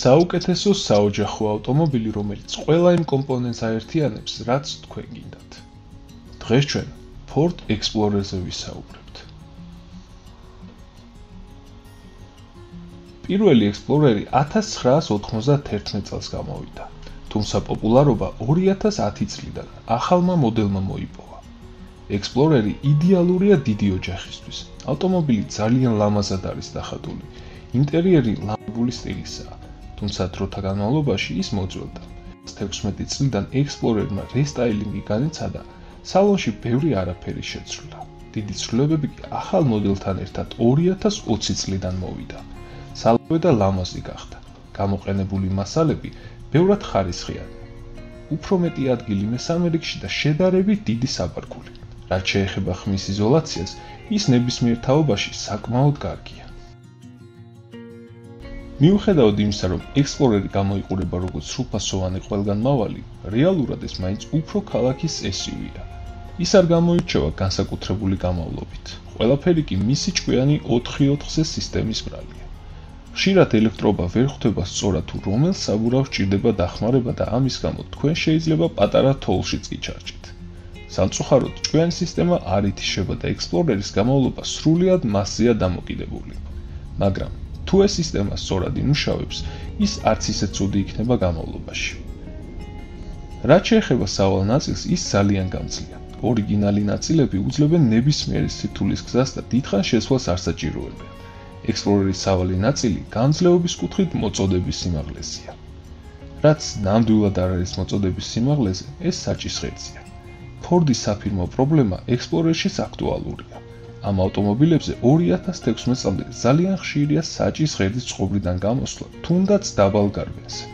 საუკეთესო საოჯახო ავტომობილი, რომელიც ყველა იმ კომპონენტს აერთიანებს, რაც თქვენ გინდათ. დღეს ჩვენ Ford Explorer-ზე ვისაუბრებთ. პირველი Explorer-ი 1991 წელს გამოვიდა, თუმცა პოპულარობა 2010 წლიდან ახალმა მოდელმა მოიპოვა. Explorer-ი იდეალურია დიდი ოჯახისთვის. ავტომობილი ძალიან ლამაზად არის დახატული, ინტერიერი ლამაზი სტილისაა. თუმცა დროთა განმავლობაში ის მოძველდა. 16 წლიდან Explorer-მა რესტაილინგი განიცადა, სალონში ბევრი არაფერი შეცვლა. დიდი ცვლილებები კი ახალ მოდელთან ერთად 2020 წლიდან მოვიდა. სალონი და ლამაზი გახდა. გამოყენებული მასალები ბევრად ხარისხიანი. უფრო მეტი ადგილი მესამე რიგში და შედარებით დიდი საბარგული. რაც შეეხება ხმის იზოლაციას, ის ნებისმიერ თაობაში საკმაოდ კარგია. მიუხედავად იმისა, რომ Explorer-ი გამოიყურება როგორც სრულფასოვანი ყველგანმავალი, რეალურად ეს მაინც უფრო ქალაქის SUV-ია. ის არ გამოირჩევა განსაკუთრებული გამავლობით. ყველაფერი კი მისი ჭკვიანი 4x4-ზე სისტემის ბრალია. ხშირად ელექტროობა ვერ ხვდება სწორად თუ რომელ საბურავს ჭირდება დახმარება და ამის გამო თქვენ შეიძლება პატარა თოვლშიც კი ჩარჯეთ. სამწუხაროდ, ჭკვიანი სისტემა არ ითიშება და Explorer-ის გამავლობა სრულიად მასზეა დამოკიდებული. მაგრამ თუ ეს სისტემა სწორად იმუშავებს, ის არც ისე ცუდი იქნება გამავლობაში. რაც შეეხება სავალ ნაწილს, ის ძალიან გამძლეა. ორიგინალი ნაწილები უძლებენ ნებისმიერი სირთულის გზას და დიდხანს შეცვლას არ საჭიროებიან. Explorer-ის სავალი ნაწილი გამძლეობის კუთხით მოწოდების სიმაღლეზეა. რაც ნამდვილად არ არის მოწოდების სიმაღლეზე, ეს საჭის ღერძია. Ford-ის საფირმო პრობლემა Explorer-შიც აქტუალურია. ამ ავტომობილებზე 2016 წლამდე ძალიან ხშირია საჭის ღერძის წყობრიდან გამოსვლა, თუნდაც დაბალ გარბენზე.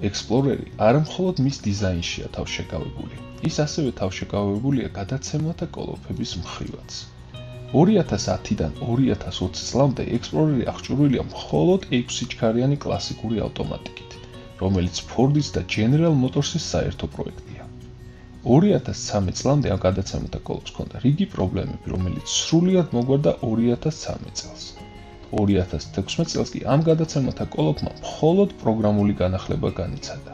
Explorer-ი არ მხოლოდ მის დიზაინშია თავშეკავებული, ის ასევე თავშეკავებულია გადაცემათა კოლოფების მხრივაც. 2010-დან 2020 წლამდე Explorer-ი აღჭურვილია მხოლოდ 6-სიჩქარიანი კლასიკური ავტომატიკით, რომელიც Ford-ის და General Motors-ის საერთო პროექტია. 2013 წლამდე ამ გადაცემათა კოლოფს ჰქონდა რიგი პრობლემები, რომელიც სრულიად მოგვარდა 2013 წელს. 2016 წელს კი ამ გადაცემათა კოლოფმა მხოლოდ პროგრამული განახლება განიცადა.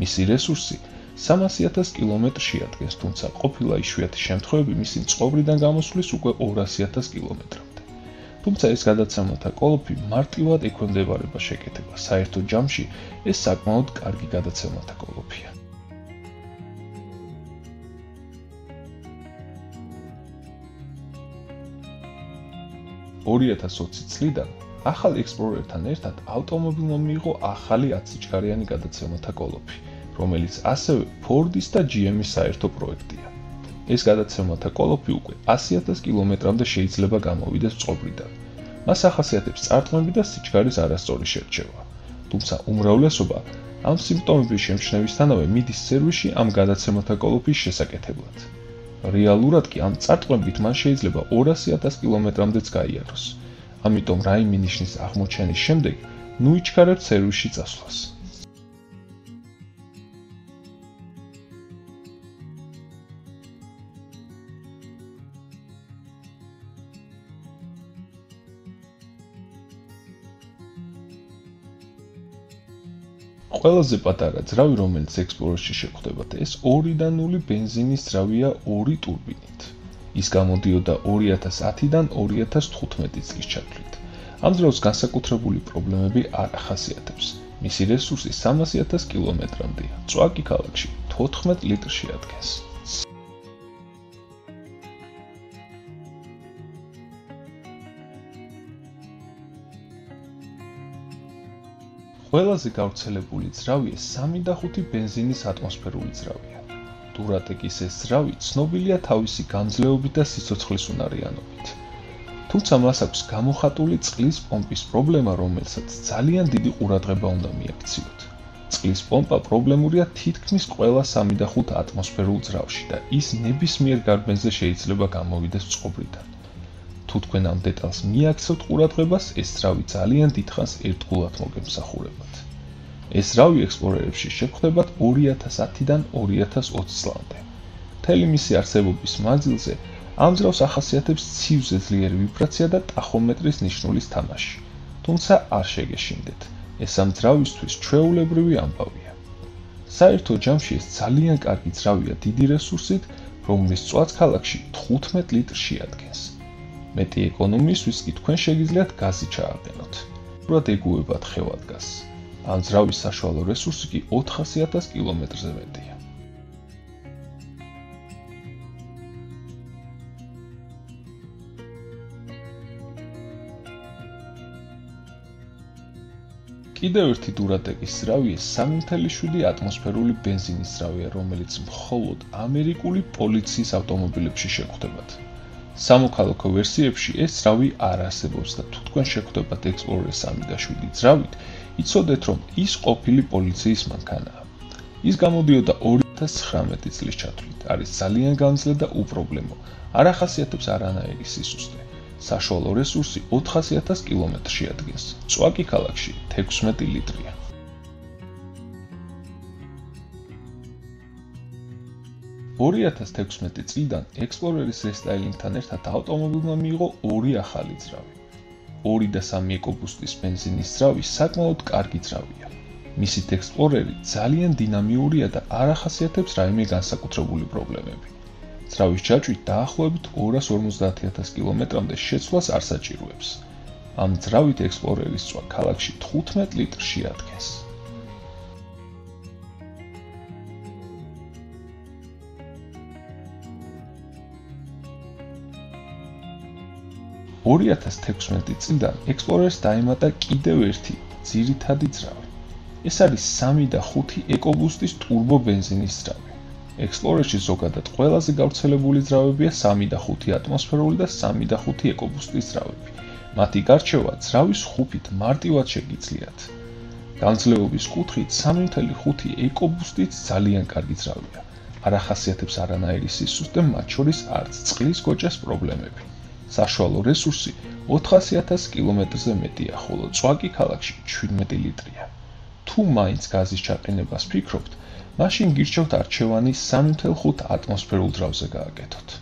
მისი რესურსი 300,000 კილომეტრს შეადგენს, თუმცა ყოფილა იშვიათი შემთხვევები მისი წყობრიდან გამოსვლის უკვე 200,000 კილომეტრამდე. თუმცა ეს გადაცემათა კოლოფი მარტივად ექვემდებარება შეკეთებას. საერთო ჯამში ეს საკმაოდ კარგი გადაცემათა კოლოფია. (2020 წლიდან ახალ Explorer-თან ერთად ავტომობილმა მიიღო ახალი 10-სიჩქარიანი გადაცემათა კოლოფი, რომელიც ასევე Ford-ის და GM-ის საერთო პროექტია. ეს გადაცემათა კოლოფი უკვე 100,000 კილომეტრამდე შეიძლება გამოვიდეს წყობრიდან. მას ახასიათებს წარტყმები და სიჩქარის არასწორი შერჩევა. თუმცა უმრავლესობა ამ სიმპტომების შემჩნევისთანავე მიდის სერვისში ამ გადაცემათა კოლოფის შესაკეთებლად. რეალურად კი ამ წარტყმებით მან შეიძლება 200,000 კილომეტრამდეც გაიაროს. ამიტომ რაიმე ნიშნის აღმოჩენის შემდეგ ნუ იჩქარებთ სერვისში წასვლას. ყველაზე პატარა ძრავი, რომელიც Explorer-ში შეგხვდებათ, ეს 2.0 ბენზინის ძრავია 2 ტურბინით. ის გამოდიოდა 2010-დან 2015 წლის ჩათვლით. ამ ძრავს განსაკუთრებული პრობლემები არ ახასიათებს. მისი რესურსი 300,000 კილომეტრამდეა. წვაკი ქალაქში 14 ლიტრს შეადგენს. ყველაზე გავრცელებული ძრავი 3.5 ბენზინის ატმოსფერული ძრავია. Duratec-ის ეს ძრავი ცნობილია თავისი გამძლეობით და სიცოცხლის უნარიანობით. თუმცა მას აქვს გამოხატული წყლის პომპის პრობლემა, რომელსაც ძალიან დიდი ყურადღება უნდა მიაქციოთ. წყლის პომპა პრობლემურია თითქმის ყველა 3.5 ატმოსფერულ ძრავში და ის ნებისმიერ გარბენზე შეიძლება გამოვიდეს წყობრიდან. თუ თქვენ ამ დეტალს მიაქცევთ ყურადღებას, ეს ძრავი ძალიან დიდხანს ერთგულად მოგემსახურებათ. ეს რავი ექსპლორერებში შეგვხვდებათ 2010-დან 2020 წლამდე. მთელი მისი არსებობის მანძილზე ამ ძრავს ახასიათებს ცივზე ძლიერი ვიბრაცია და ტახომეტრის ნიშნულის თამაში. თუმცა არ შეგეშინდეთ, ეს ამ ძრავისთვის ჩვეულებრივი ამბავია. საერთო ჯამში ეს ძალიან კარგი ძრავია დიდი რესურსით, რომლის წვაც ქალაქში 15 ლიტრს შეადგენს. მეტი ეკონომიისთვის კი თქვენ შეგიძლიათ გაზი ჩააყენოთ. უბრალოდ ეგუებათ ხევადგაზს. ამ ძრავის საშუალო რესურსი კი 400.000 კილომეტრზე მეტია. კიდევ ერთი დურადეკის ძრავი 3.7 ატმოსფერული ბენზინის ძრავია, რომელიც მხოლოდ ამერიკული პოლიციის ავტომობილებში შეგვხვდებათ. სამოქალაქო ვერსიებში ეს ძრავი არ არსებობს და თუ თქვენ შეგვხვდებათ Explorer 3.7 ძრავით, იცოდეთ, რომ ის ყოფილი პოლიციის მანქანაა. ის გამოდიოდა 2019 წლის ჩათვლით, არის ძალიან გამძლე და უპრობლემო, არ ახასიათებს არანაირი სისუსტე. საშუალო რესურსი 400.000 კილომეტრს შეადგენს. წვაკი ქალაქში 16 ლიტრია. (2016) წლიდან Explorer-ის რესტაილინგთან ერთად ავტომობილმა მიიღო 2 ახალი ძრავი. 2 და 3 ეკობუსტის ბენზინის ძრავი საკმაოდ კარგი ძრავია. მისით Explorer-ი ძალიან დინამიურია და არ ახასიათებს რაიმე განსაკუთრებული პრობლემები. ძრავის ჯაჭვით დაახლოებით 250.000 კილომეტრამდე შეცვლას არ საჭიროებს. ამ ძრავით Explorer-ის წვა ქალაქში 15 ლიტრს შეადგენს. (2016) წლიდან Explorer-ს დაემატა კიდევ ერთი ძირითადი ძრავი. ეს არის 3 და 5 ეკობუსტის ტურბო ბენზინის ძრავი. Explorer-ში ზოგადად ყველაზე გავრცელებული ძრავებია 3 და 5 ატმოსფერული და 3 და 5 ეკობუსტის ძრავები. მათი გარჩევა ძრავის ხუფით მარტივად შეგიძლიათ. გამძლეობის კუთხით 3.5 ეკობუსტიც ძალიან კარგი ძრავია. არ ახასიათებს არანაირი სისუსტე, მათ შორის არც წყლის გოჭას პრობლემები. საშუალო რესურსი 400.000 კილომეტრზე მეტია, ხოლო წვაკი ქალაქში 17 ლიტრია. თუ მაინც გაზის ჩაყენებას ფიქრობთ, მაშინ გირჩევთ არჩევანი 3.5 ატმოსფერულ ძრავზე გააკეთოთ.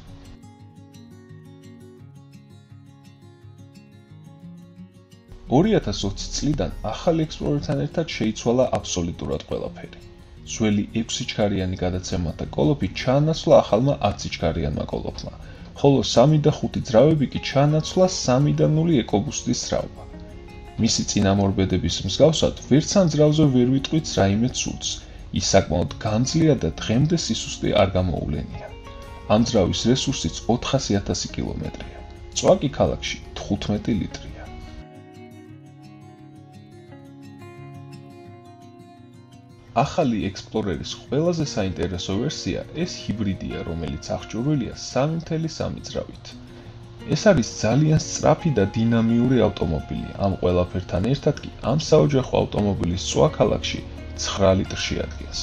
(2020) წლიდან ახალი Explorer-თან ერთად შეიცვალა აბსოლუტურად ყველაფერი. ძველი 6-სიჩქარიანი გადაცემათა კოლოფი ჩაანაცვლა ახალმა 10-სიჩქარიანმა კოლოფმა, ხოლო 3 და 5 ძრავები კი ჩაანაცვლა 3 და 0 ეკობუსტის ძრავმა. მისი წინამორბედების მსგავსად, ვერც ამ ძრავზე ვერ ვიტყვით რაიმე ცუდს. ის საკმაოდ გამძლეა და დღემდე სისუსტე არ გამოუვლენია. ამ ძრავის რესურსიც 400.000 კილომეტრია. წვაკი ქალაქში 15 ლიტრია. ახალი Explorer-ის ყველაზე საინტერესო ვერსია ეს ჰიბრიდია, რომელიც აღჭურვილია 3.3 ძრავით. ეს არის ძალიან სწრაფი და დინამიური ავტომობილი. ამ ყველაფერთან ერთად კი ამ საოჯახო ავტომობილის წვა ქალაქში 9 ლიტრს შეადგენს.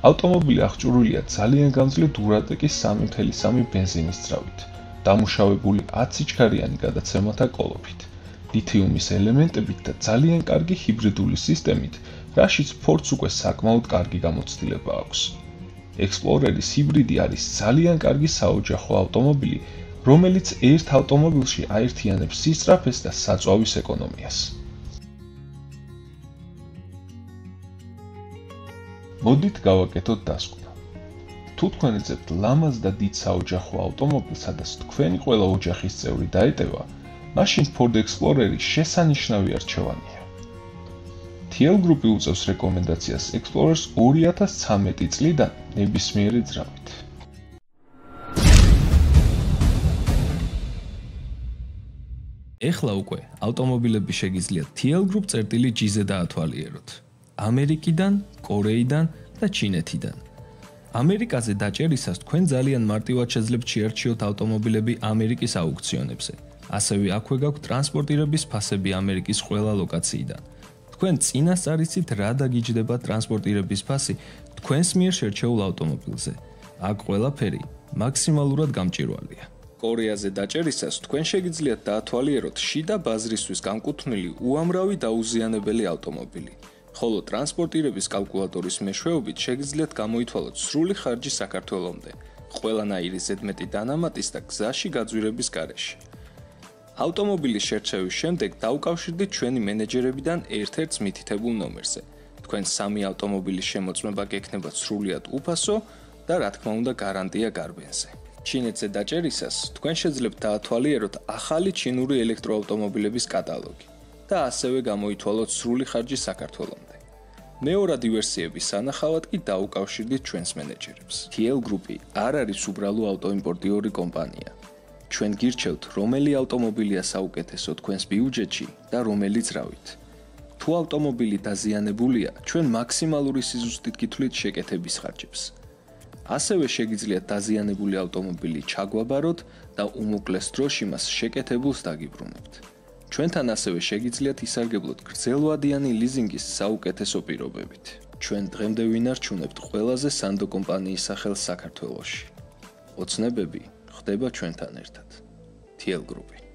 ავტომობილი აღჭურვილია ძალიან გამძლე დურადეკის 3.3 ბენზინის ძრავით, დამუშავებული 10-სიჩქარიანი გადაცემათა კოლოფით, ლითიუმის ელემენტებით და ძალიან კარგი ჰიბრიდული სისტემით, რაშიც Ford-ს უკვე საკმაოდ კარგი გამოცდილება აქვს. Explorer-ის ჰიბრიდი არის ძალიან კარგი საოჯახო ავტომობილი, რომელიც ერთ ავტომობილში აერთიანებს სისწრაფეს და საწვავის ეკონომიას. მოდით გავაკეთოთ დასკვნა. თუ თქვენ ეძებთ ლამაზ და დიდ საოჯახო ავტომობილს, სადაც თქვენი ყველა ოჯახის წევრი დაეტევა, მაშინ Ford Explorer-ი შესანიშნავი არჩევანია. TL Group უწევს რეკომენდაციას Explorer-ს 2013 წლიდან ნებისმიერი ძრავით. ეხლა უკვე ავტომობილები შეგიძლიათ TL Group.GZ-ზე დაათვალიეროთ. ამერიკიდან, კორეიდან და ჩინეთიდან. ამერიკაზე დაჭერისას თქვენ ძალიან მარტივად შეძლებთ შეარჩიოთ ავტომობილები ამერიკის აუქციონებზე. ასევე აქვე გაქვთ ტრანსპორტირების ფასები ამერიკის ყველა ლოკაციიდან. თქვენ წინასწარ იცით რა დაგიჯდება ტრანსპორტირების ფასი თქვენს მიერ შერჩეულ ავტომობილზე. აქ ყველაფერი მაქსიმალურად გამჭვირვალეა. კორეაზე დაჭერისას თქვენ შეგიძლიათ დაათვალიეროთ შიდა ბაზრისთვის განკუთვნილი უამრავი დაუზიანებელი ავტომობილი. ხოლო ტრანსპორტირების კალკულატორის მეშვეობით შეგიძლიათ გამოითვალოთ სრული ხარჯი საქართველომდე, ყველანაირი ზედმეტი დანამატის და გზაში გაძვირების გარეშე. ავტომობილის შერჩევის შემდეგ დაუკავშირდით ჩვენი მენეჯერებიდან ერთ-ერთ მითითებულ ნომერზე. თქვენ 3 ავტომობილის შემოწმება გექნებათ სრულიად უფასო და რა თქმა უნდა გარანტია გარბენზე. ჩინეთზე დაჭერისას თქვენ შეძლებთ დაათვალიეროთ ახალი ჩინური ელექტროავტომობილების კატალოგი და ასევე გამოითვალოთ სრული ხარჯი საქართველომდე. მეორადი ვერსიების სანახავად კი დაუკავშირდით ჩვენს მენეჯერებს. TL Group-ი არ არის უბრალო ავტოიმპორტიორი კომპანია. ჩვენ გირჩევთ, რომელი ავტომობილია საუკეთესო თქვენს ბიუჯეტში და რომელი ძრავით. თუ ავტომობილი დაზიანებულია, ჩვენ მაქსიმალური სიზუსტით გითვლით შეკეთების ხარჯებს. ასევე შეგიძლიათ დაზიანებული ავტომობილი ჩაგვაბაროთ და უმოკლეს დროში მას შეკეთებულს დაგიბრუნებთ. ჩვენთან ასევე შეგიძლიათ ისარგებლოთ გრძელვადიანი ლიზინგის საუკეთესო პირობებით. ჩვენ დღემდე ვინარჩუნებთ ყველაზე სანდო კომპანიის სახელს საქართველოში. ოცნებები ხდება ჩვენთან ერთად. TL Group-ი